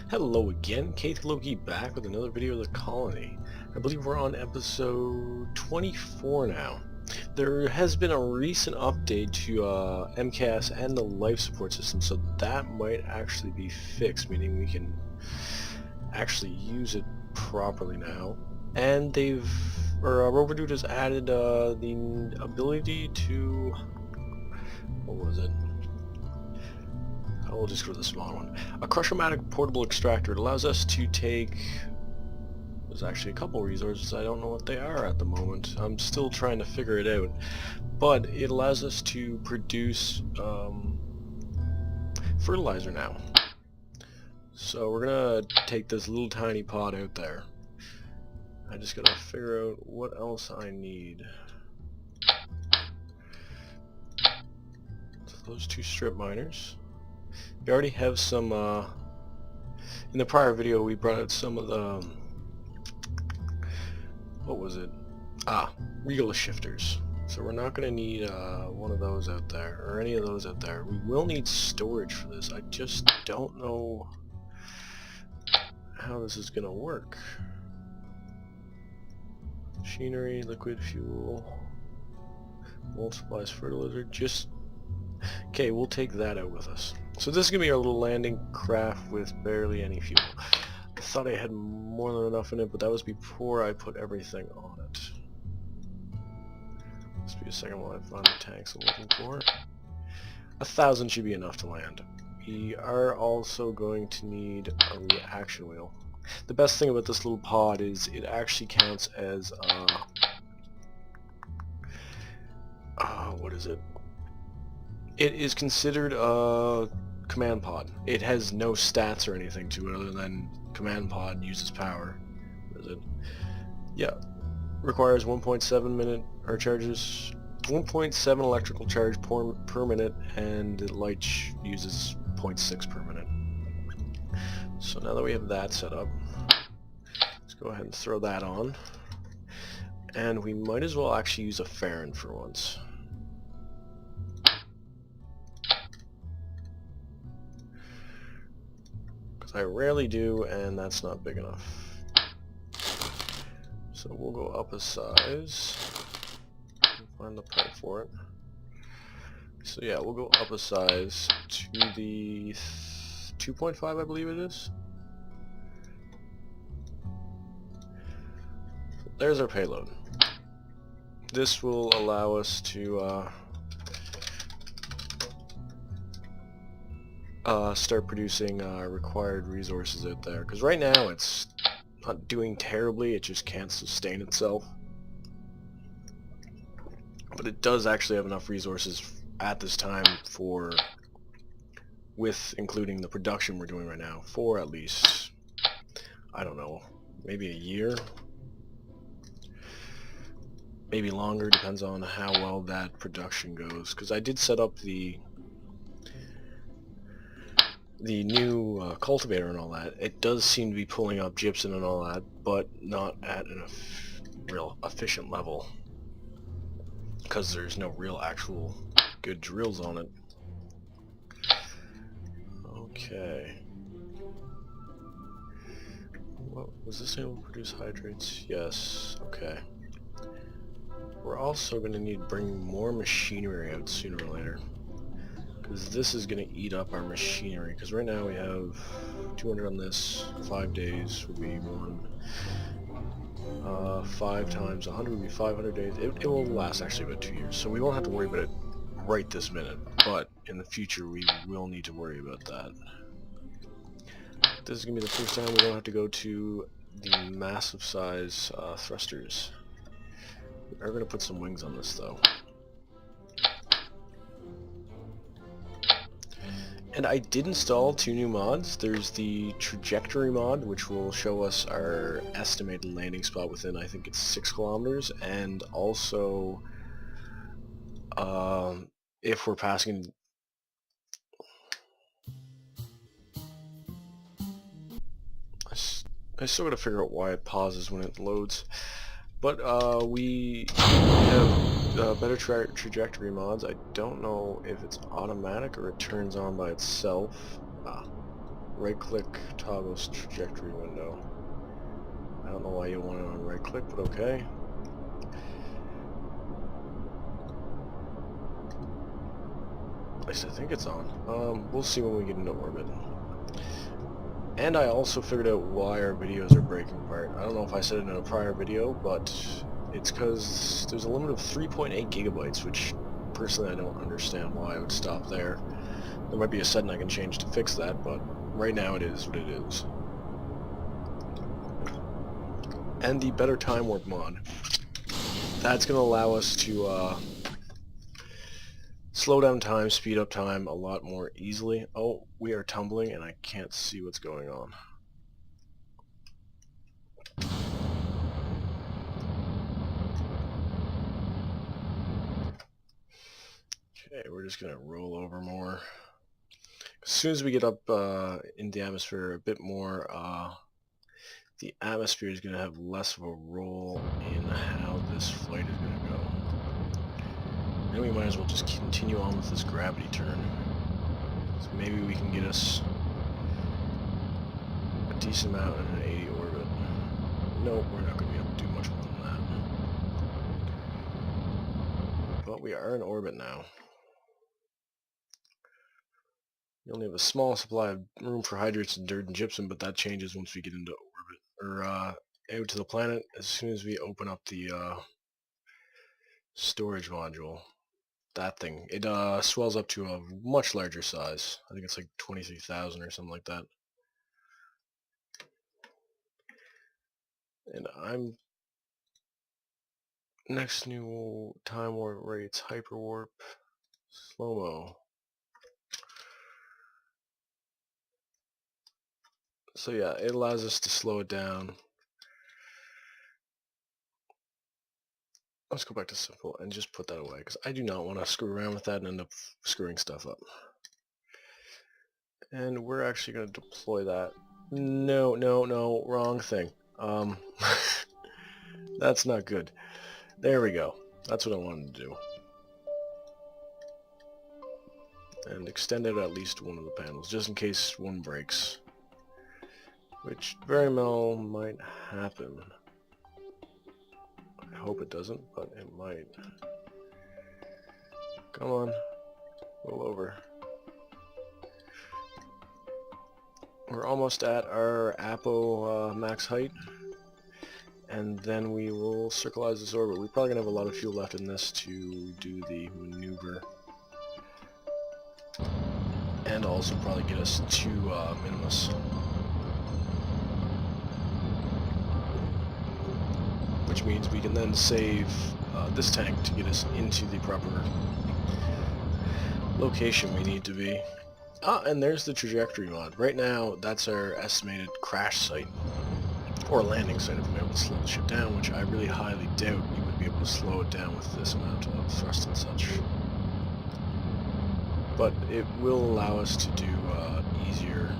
Hello again, Keith Loki back with another video of the colony. I believe we're on episode 24 now. There has been a recent update to MKS and the life support system, so that might actually be fixed, meaning we can actually use it properly now. And Rover Dude has added the ability to, what was it? We'll just go to the smaller one. A Crush-O-Matic portable extractor. It allows us to take... There's actually a couple resources. I don't know what they are at the moment. I'm still trying to figure it out. But it allows us to produce fertilizer now. So we're gonna take this little tiny pod out there. I just gotta figure out what else I need. So those two strip miners. We already have some, in the prior video we brought out some of the, what was it? Regal shifters. So we're not going to need one of those out there, or any of those out there. We will need storage for this. I just don't know how this is going to work. Machinery, liquid fuel, multiplies fertilizer, just... Okay, we'll take that out with us. So this is going to be our little landing craft with barely any fuel. I thought I had more than enough in it, but that was before I put everything on it. Just be a second while I find the tanks I'm looking for. 1,000 should be enough to land. We are also going to need a reaction wheel. The best thing about this little pod is it actually counts as what is it? It is considered a command pod. It has no stats or anything to it other than command pod uses power. What is it? Yeah. Requires 1.7 minute, or charges 1.7 electrical charge per minute, and light uses 0.6 per minute. So now that we have that set up, let's go ahead and throw that on. And we might as well actually use a Farron for once. I rarely do, and that's not big enough. So we'll go up a size. Find the pipe for it. So yeah, we'll go up a size to the 2.5, I believe it is. So there's our payload. This will allow us to start producing required resources out there, because right now it's not doing terribly, it just can't sustain itself, but it does actually have enough resources at this time for, with including the production we're doing right now, for at least, I don't know, maybe a year, maybe longer, depends on how well that production goes, because I did set up the new cultivator and all that. It does seem to be pulling up gypsum and all that, but not at a real efficient level, because there's no real actual good drills on it. Okay. What was this able to produce hydrates? Yes. Okay. We're also going to need to bring more machinery out sooner or later, because this is going to eat up our machinery, because right now we have 200 on this, 5 days would be 5 times 100 would be 500 days. It will last actually about 2 years, so we won't have to worry about it right this minute, but in the future we will need to worry about that. This is going to be the first time we don't have to go to the massive size thrusters. We are going to put some wings on this though. And I did install 2 new mods. There's the trajectory mod, which will show us our estimated landing spot within, I think it's 6 kilometers, and also if we're passing... I still gotta figure out why it pauses when it loads. But we have better trajectory mods. I don't know if it's automatic or it turns on by itself. Right-click, toggle trajectory window. I don't know why you want it on right-click, but okay. At least I think it's on. We'll see when we get into orbit. And I also figured out why our videos are breaking apart. I don't know if I said it in a prior video, but it's because there's a limit of 3.8 gigabytes, which personally I don't understand why I would stop there. There might be a setting I can change to fix that, but right now it is what it is. And the better time warp mod. That's going to allow us to slow down time, speed up time a lot more easily. Oh, we are tumbling and I can't see what's going on. Okay, we're just going to roll over more. As soon as we get up in the atmosphere a bit more, the atmosphere is going to have less of a role in how this flight is going to go. Then we might as well just continue on with this gravity turn. So maybe we can get us a decent amount in an 80 orbit. Nope, we're not going to be able to do much more than that. But we are in orbit now. We only have a small supply of room for hydrates and dirt and gypsum, but that changes once we get into orbit, or out to the planet as soon as we open up the storage module. That thing, it swells up to a much larger size. I think it's like 23,000 or something like that. And I'm next new time warp rates, hyper warp, slow-mo. So yeah, it allows us to slow it down. Let's go back to simple and just put that away, because I do not want to screw around with that and end up screwing stuff up. And we're actually going to deploy that. No, wrong thing. That's not good. There we go. That's what I wanted to do. And extend out at least one of the panels, just in case one breaks. Which very well might happen. I hope it doesn't, but it might. Come on. Roll over. We're almost at our Apo max height. And then we will circleize this orbit. We're probably going to have a lot of fuel left in this to do the maneuver. And also probably get us to Minimus. Which means we can then save this tank to get us into the proper location we need to be. Ah, and there's the trajectory mod. Right now, that's our estimated crash site. Or landing site if we're able to slow the ship down, which I really highly doubt we would be able to slow it down with this amount of thrust and such. But it will allow us to do easier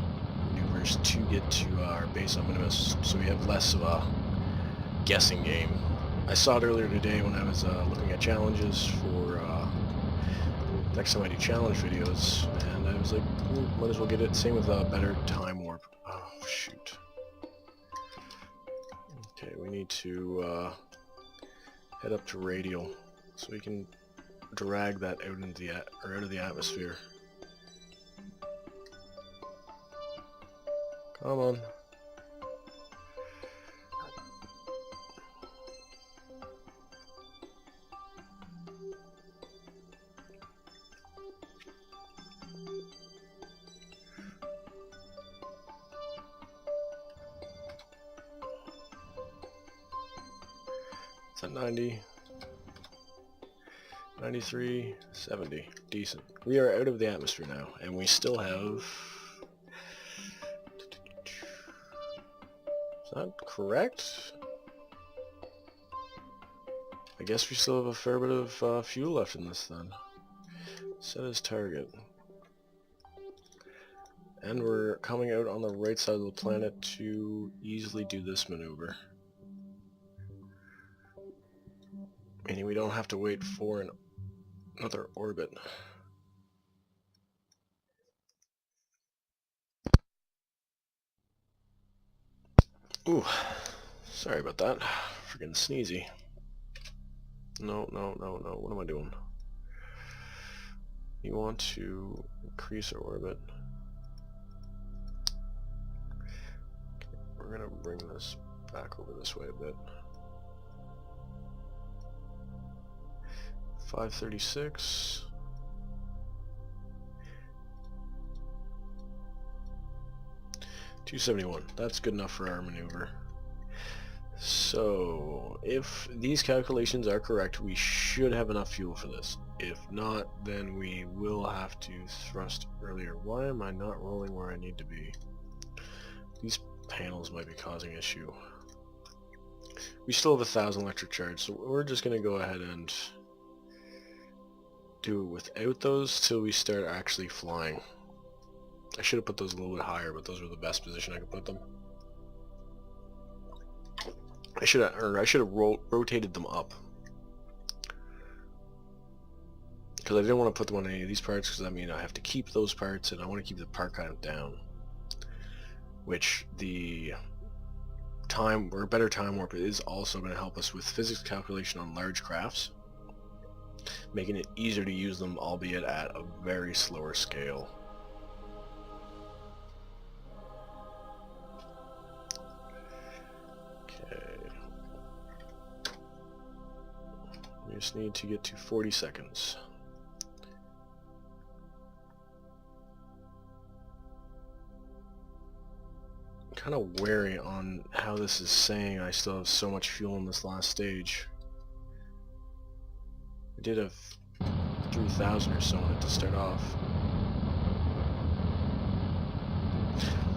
maneuvers to get to our base on Minimus, so we have less of a guessing game. I saw it earlier today when I was looking at challenges for next time I do challenge videos, and I was like, might as well get it. Same with better time warp. Oh, shoot. Okay, we need to head up to radial so we can drag that out into the out of the atmosphere. Come on. It's at 90. 93, 70. Decent. We are out of the atmosphere now, and we still have... Is that correct? I guess we still have a fair bit of fuel left in this then. Set as target. And we're coming out on the right side of the planet to easily do this maneuver. Meaning we don't have to wait for another orbit. Ooh, sorry about that. Freaking sneezy. No, no, no, no. What am I doing? You want to increase our orbit. Okay, we're gonna bring this back over this way a bit. 536. $271. That's good enough for our maneuver. So, if these calculations are correct, we should have enough fuel for this. If not, then we will have to thrust earlier. Why am I not rolling where I need to be? These panels might be causing issue. We still have 1,000 electric charge, so we're just going to go ahead and do it without those till we start actually flying. I should have put those a little bit higher, but those were the best position I could put them. I should have rotated them up, because I didn't want to put them on any of these parts, because that means I have to keep those parts, and I want to keep the part count down. Which the time or better time warp is also going to help us with physics calculation on large crafts, making it easier to use them, albeit at a very slower scale. We just need to get to 40 seconds. I'm kind of wary on how this is saying I still have so much fuel in this last stage. I did have 3,000 or so in it to start off.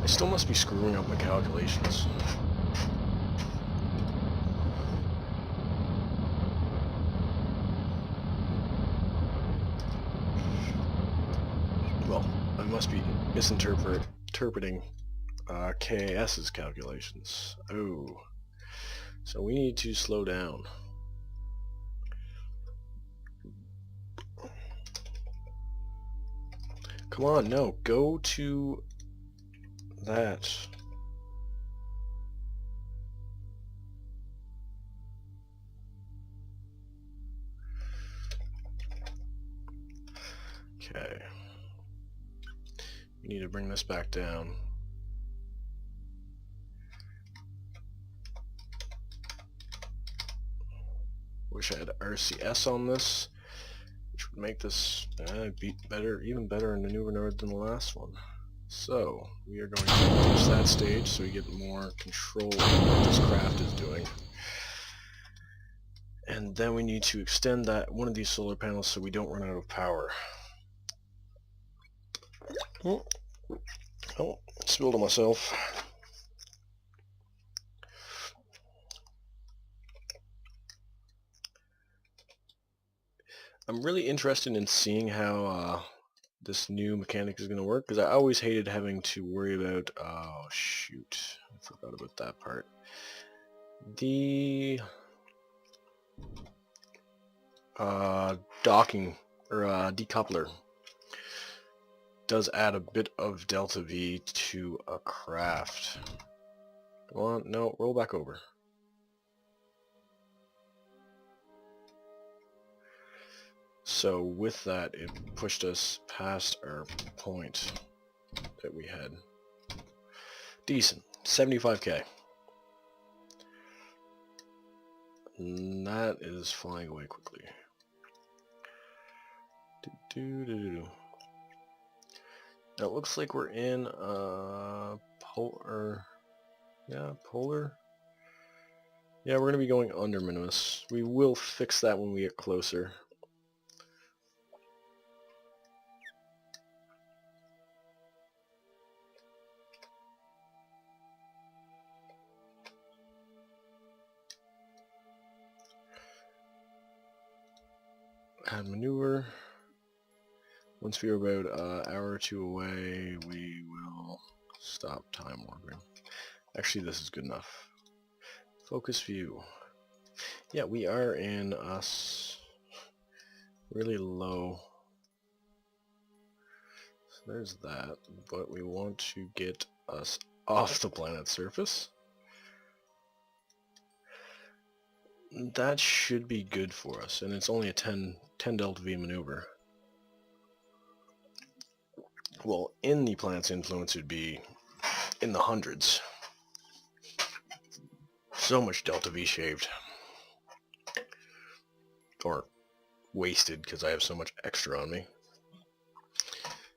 I still must be screwing up my calculations. Well, I must be misinterpreting KS's calculations. Oh, so we need to slow down. Come on, no, go to that. Okay. We need to bring this back down. Wish I had RCS on this, which would make this even better in maneuver mode than the last one. So, we are going to reduce that stage so we get more control of what this craft is doing. And then we need to extend that one of these solar panels so we don't run out of power. Oh, spilled on myself. I'm really interested in seeing how this new mechanic is going to work, because I always hated having to worry about, oh shoot, I forgot about that part. The docking, or decoupler, does add a bit of delta V to a craft. Come on, no, roll back over. So with that, it pushed us past our point that we had. Decent, 75k. And that is flying away quickly. Now it looks like we're in polar. Yeah, polar. Yeah, we're going to be going under minimus. We will fix that when we get closer. Add maneuver. Once we're about an hour or two away, we will stop time warping. Actually, this is good enough. Focus view. Yeah, we are in us really low. So there's that, but we want to get us off the planet's surface. That should be good for us, and it's only a 10 delta V maneuver. Well, in the planet's influence, it'd be in the hundreds. So much delta V shaved. Or wasted, because I have so much extra on me.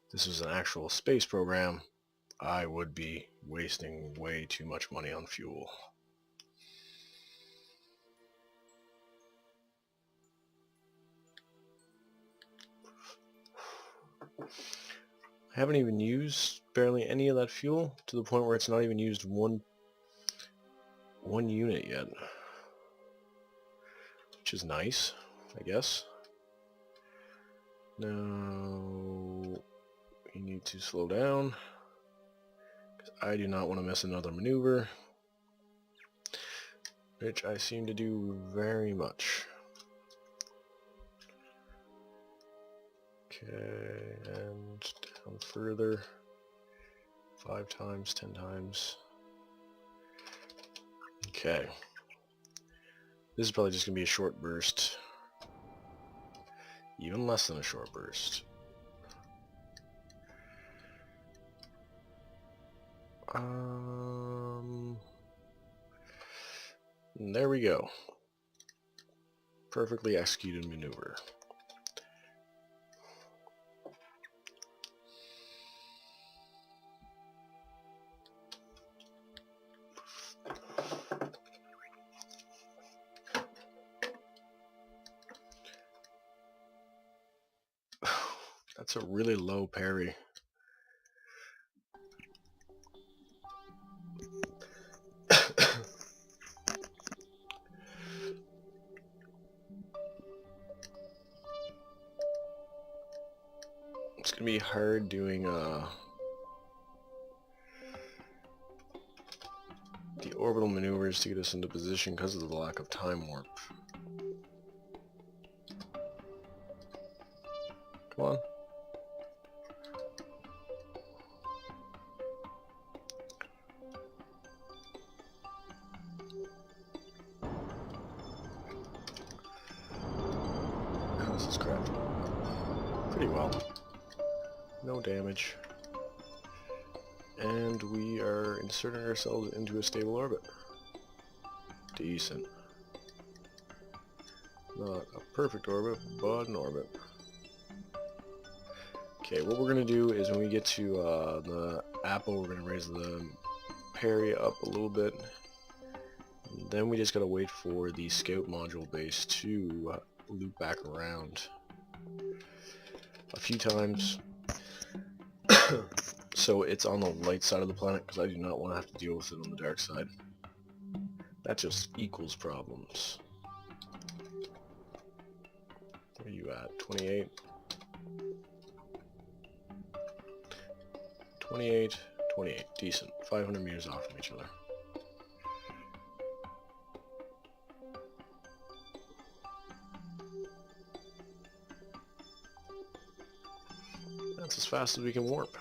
If this was an actual space program, I would be wasting way too much money on fuel. I haven't even used barely any of that fuel, to the point where it's not even used one unit yet. Which is nice, I guess. Now, we need to slow down, because I do not want to miss another maneuver, which I seem to do very much. Okay, and down further, 5 times, 10 times. Okay. This is probably just going to be a short burst. Even less than a short burst. There we go. Perfectly executed maneuver. That's a really low parry. It's gonna be hard doing the orbital maneuvers to get us into position because of the lack of time warp. Come on. Oh, this is crafted pretty well. No damage. And we are inserting ourselves into a stable orbit. Decent. Not a perfect orbit, but an orbit. Okay, what we're going to do is when we get to the apple, we're going to raise the parry up a little bit. And then we just got to wait for the scout module base to loop back around a few times. So it's on the light side of the planet, because I do not want to have to deal with it on the dark side. That just equals problems. Where are you at? 28? 28, 28. Decent. 500 meters off from each other. That's as fast as we can warp.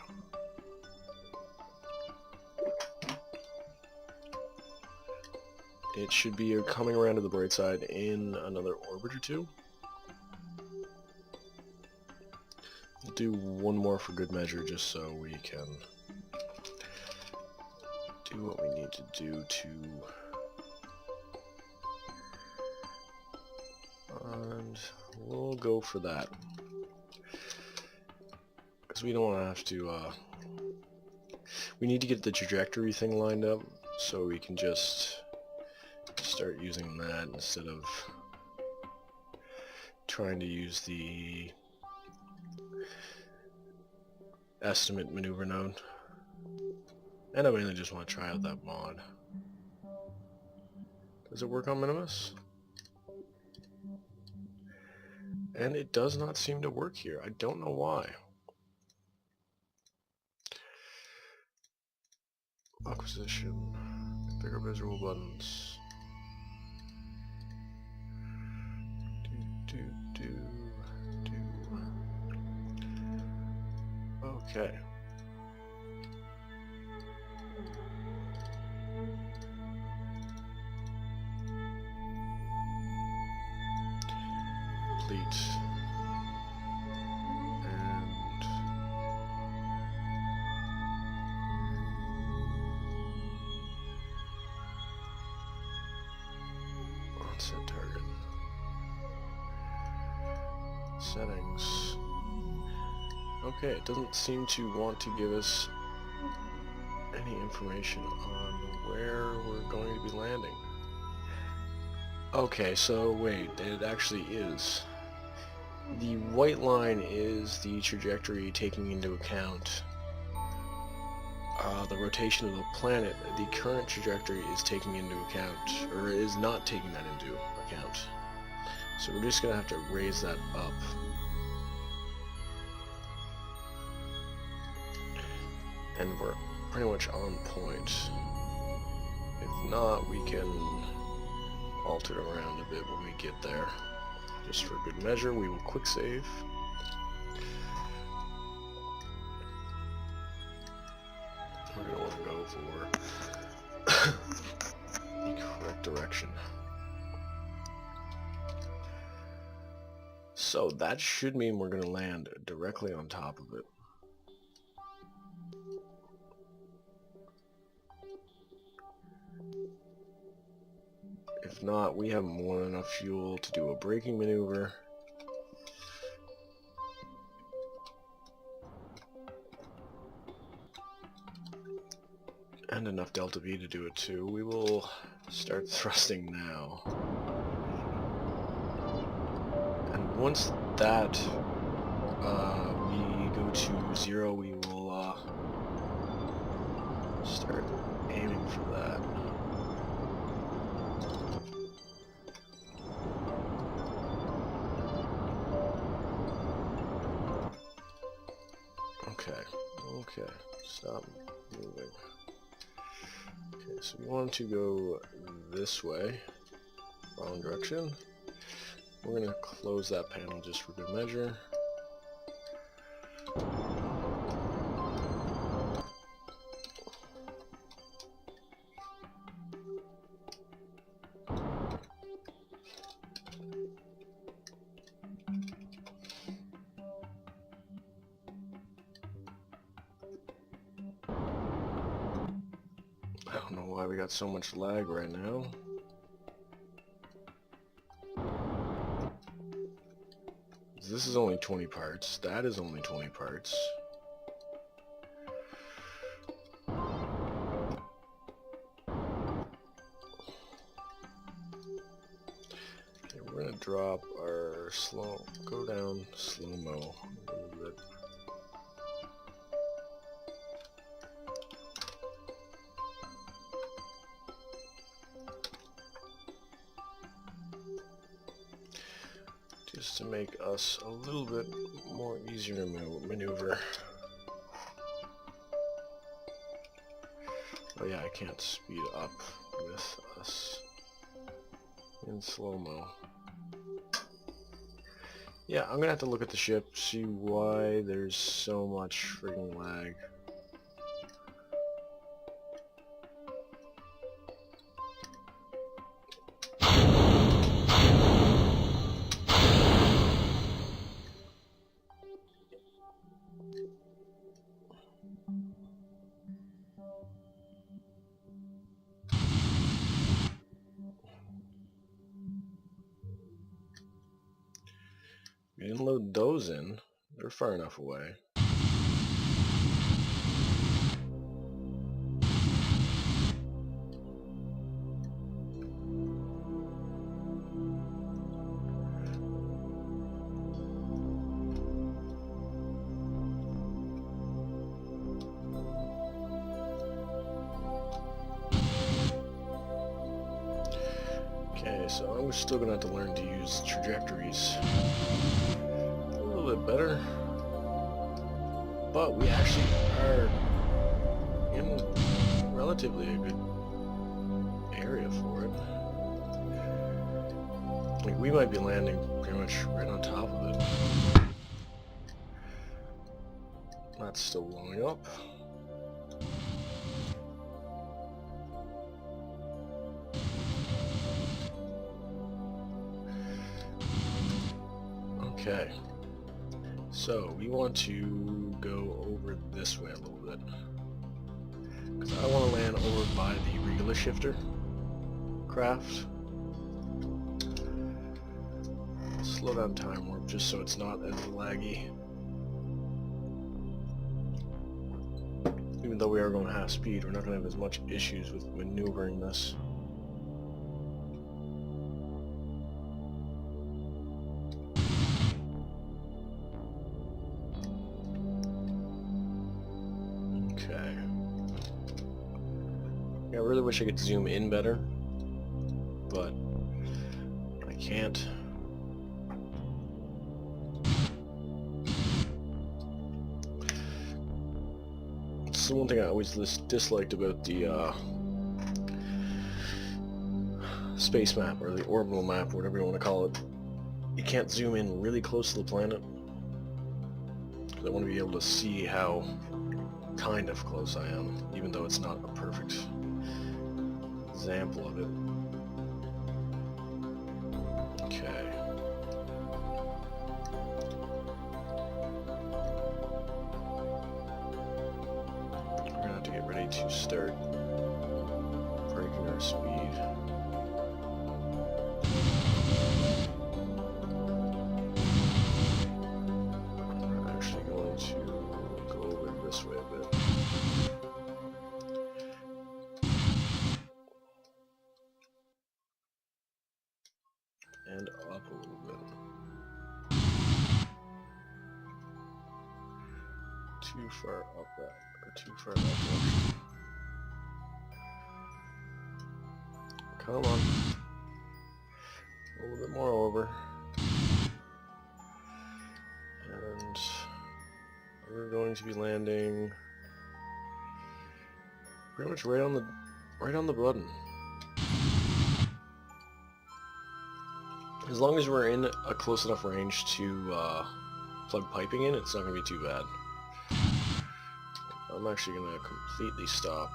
It should be coming around to the bright side in another orbit or two. We'll do one more for good measure, just so we can do what we need to do to... And we'll go for that. Because we don't want to have to... we need to get the trajectory thing lined up, so we can just start using that instead of trying to use the estimate maneuver node. And I mainly just want to try out that mod. Does it work on Minimus? And it does not seem to work here. I don't know why. Acquisition. Bigger visual buttons. Okay. complete. And set target. Settings. Okay, it doesn't seem to want to give us any information on where we're going to be landing. Okay, so wait, it actually is. The white line is the trajectory taking into account the rotation of the planet. The current trajectory is taking into account, or is not taking that into account. So we're just going to have to raise that up. And we're pretty much on point. If not, we can alter it around a bit when we get there. Just for good measure, we will quick save. We're going to want to go for the correct direction. So that should mean we're going to land directly on top of it. If not, we have more than enough fuel to do a braking maneuver. And enough delta V to do it too. We will start thrusting now. And once that we go to 0, we will start aiming for that. Okay, stop moving. Okay, so we want to go this way, wrong direction. We're going to close that panel just for good measure. I don't know why we got so much lag right now. This is only 20 parts. That is only 20 parts. Okay, we're gonna drop our go down slow-mo a little bit. Just to make us a little bit more easier to maneuver. Oh yeah, I can't speed up with us in slow-mo. Yeah, I'm gonna have to look at the ship, see why there's so much friggin' lag. We didn't load those in. They're far enough away. Okay, so I'm still gonna have to learn to use trajectories a little bit better, but we actually are in relatively a good area for it. Like, we might be landing pretty much right on top of it. That's still blowing up. Okay. So, we want to go over this way a little bit. Because I want to land over by the Regula shifter craft. Slow down time warp just so it's not as laggy. Even though we are going half speed, we're not going to have as much issues with maneuvering this. Okay. Yeah, I really wish I could zoom in better, but I can't. It's the one thing I always disliked about the space map, or the orbital map, or whatever you want to call it. You can't zoom in really close to the planet. I want to be able to see how kind of close I am, even though it's not a perfect example of it. Okay. We're gonna have to get ready to start breaking our speed. I'm actually going to go over this way a bit. And up a little bit. Too far up that, or too far that direction. Come on. A little bit more over. And we're going to be landing pretty much right on the button. As long as we're in a close enough range to plug piping in, it's not going to be too bad. I'm actually going to completely stop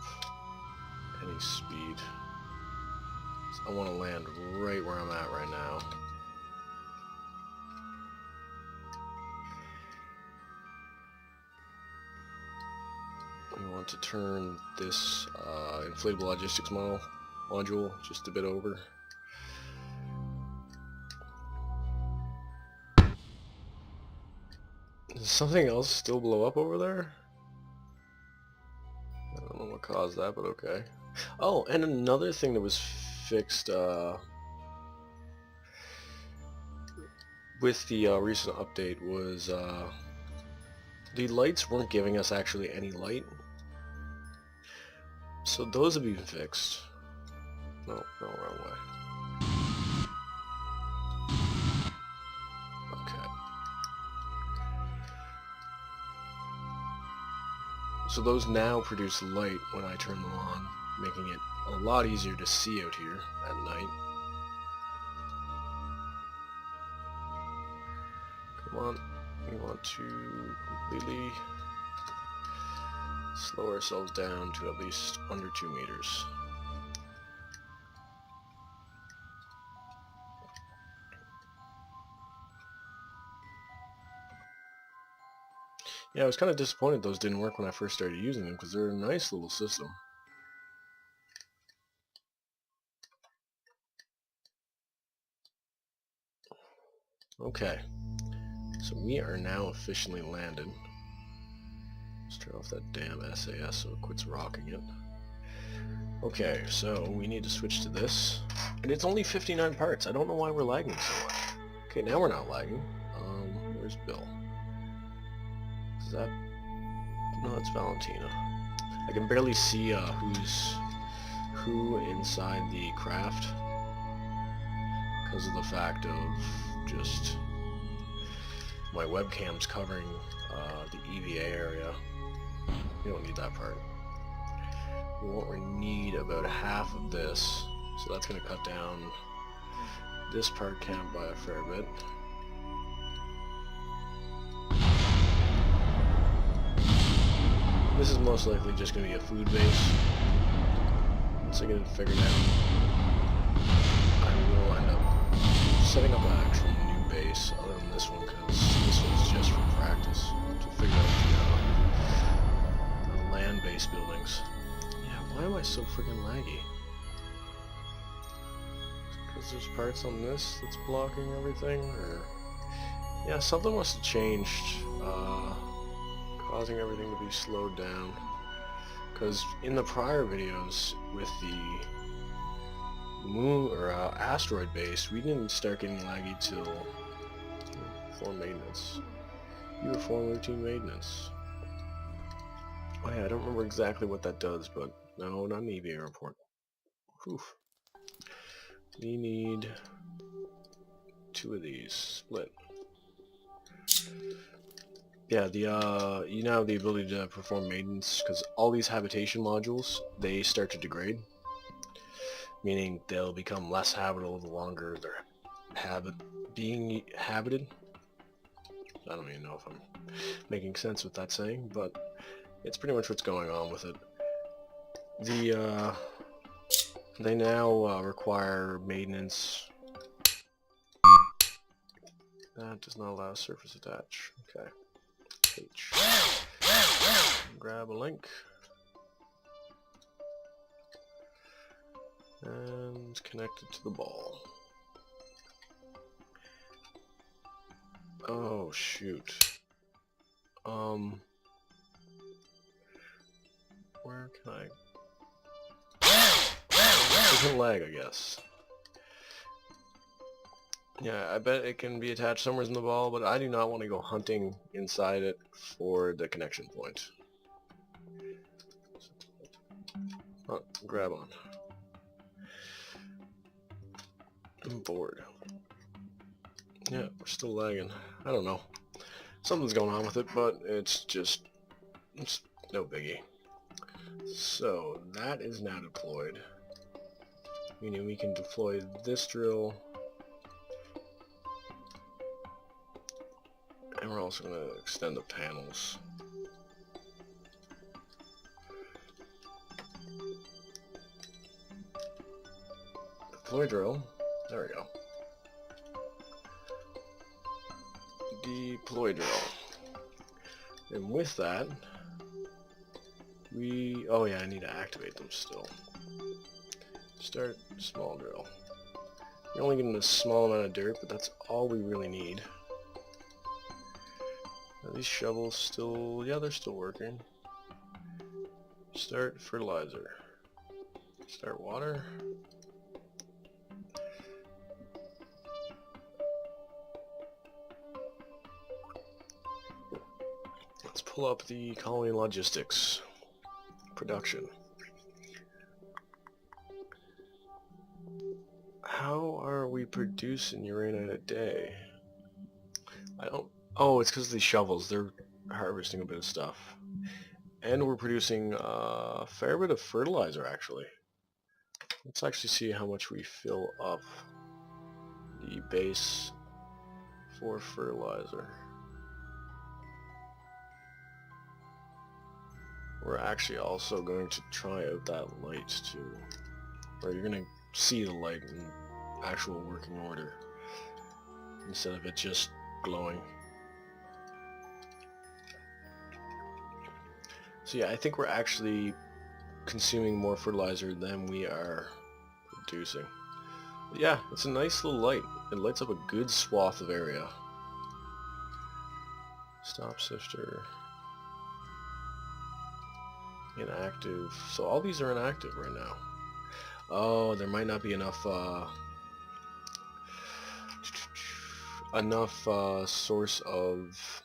any speed. I want to land right where I'm at right now. We want to turn this inflatable logistics module just a bit over. Does something else still blow up over there? I don't know what caused that, but okay. Oh, and another thing that was fixed with the recent update was the lights weren't giving us actually any light. So those have been fixed. No, wrong way. Okay. So those now produce light when I turn them on, making it a lot easier to see out here at night. Come on, we want to completely slow ourselves down to at least under 2 meters. Yeah, I was kind of disappointed those didn't work when I first started using them, because they're a nice little system. Okay, so we are now officially landed. Let's turn off that damn SAS so it quits rocking it. Okay, so we need to switch to this. And it's only 59 parts. I don't know why we're lagging so much. Okay, now we're not lagging. Where's Bill? Is that... No, it's Valentina. I can barely see who's who inside the craft because of the fact of just my webcam's covering the EVA area. We don't need that part. We won't need about half of this, so that's going to cut down this part count by a fair bit. This is most likely just going to be a food base. Once I get it figured out, I will end up setting up an actual new base other than this one, because this one's just for practice to figure out the land-based buildings. Yeah, why am I so freaking laggy? Because there's parts on this that's blocking everything, or... Yeah, something must have changed, causing everything to be slowed down. Because in the prior videos with the moon or asteroid base, we didn't start getting laggy till for maintenance. Uniform routine maintenance. Oh yeah, I don't remember exactly what that does, but no, not an EVA report. Whew. We need 2 of these split. Yeah, the you now have the ability to perform maintenance because all these habitation modules, they start to degrade, meaning they'll become less habitable the longer they're being habited. I don't even know if I'm making sense with that saying, but it's pretty much what's going on with it. They now require maintenance. That does not allow surface attach. Okay. H. Grab a link. And connect it to the ball. Oh shoot. Where can I... It can lag, I guess. Yeah, I bet it can be attached somewhere in the ball, but I do not want to go hunting inside it for the connection point. Oh, grab on. I'm bored. Yeah, we're still lagging. I don't know. Something's going on with it, but it's no biggie. So, that is now deployed. Meaning we can deploy this drill. And we're also going to extend the panels. Deploy drill. There we go. Deploy drill. And with that, oh yeah, I need to activate them still. Start small drill. You're only getting a small amount of dirt, but that's all we really need. Are these shovels still... yeah, they're still working. Start fertilizer. Start water. Let's pull up the colony logistics. Production. How are we producing uranium a day? I don't... oh, it's because of these shovels. They're harvesting a bit of stuff. And we're producing a fair bit of fertilizer, actually. Let's actually see how much we fill up the base for fertilizer. We're actually also going to try out that light too. Or you're going to see the light in actual working order instead of it just glowing. So yeah, I think we're actually consuming more fertilizer than we are producing. But yeah, it's a nice little light. It lights up a good swath of area. Stop sifter. Inactive. So all these are inactive right now. Oh, there might not be enough source of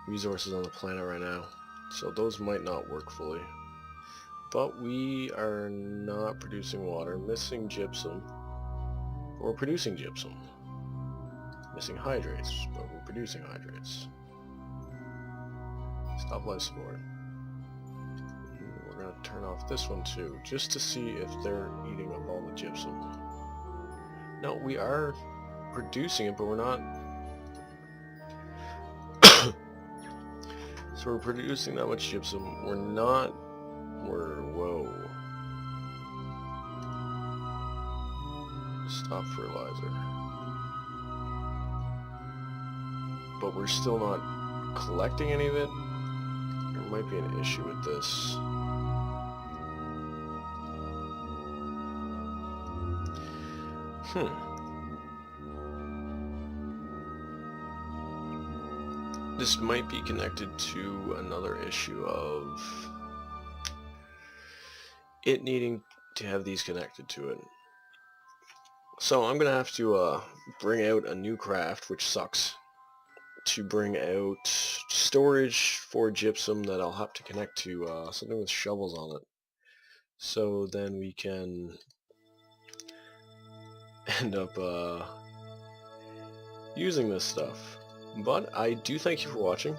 resources on the planet right now. So those might not work fully. But we are not producing water. Missing gypsum. We're producing gypsum. Missing hydrates, but we're producing hydrates. Stop life support. We're going to turn off this one too, just to see if they're eating up all the gypsum. No, we are producing it, but we're not... So we're producing that much gypsum. We're not... whoa. Stop fertilizer. but we're still not collecting any of it. There might be an issue with this. This might be connected to another issue of it needing to have these connected to it. So I'm gonna have to bring out a new craft, which sucks, to bring out storage for gypsum that I'll have to connect to something with shovels on it. So then we can end up using this stuff. But I do thank you for watching.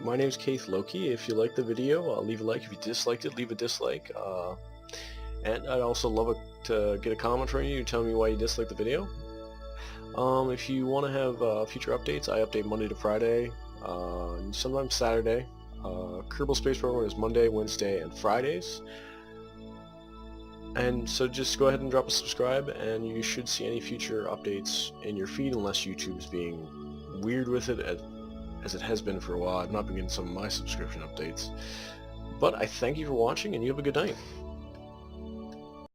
My name's Keith Loki. If you liked the video, leave a like. If you disliked it, leave a dislike. And I'd also love to get a comment from you telling me why you disliked the video. If you want to have future updates, I update Monday to Friday, sometimes Saturday. Kerbal Space Program is Monday, Wednesday, and Fridays. And so just go ahead and drop a subscribe, and you should see any future updates in your feed, unless YouTube's being weird with it, as it has been for a while. I've not been getting some of my subscription updates. But I thank you for watching, and you have a good night.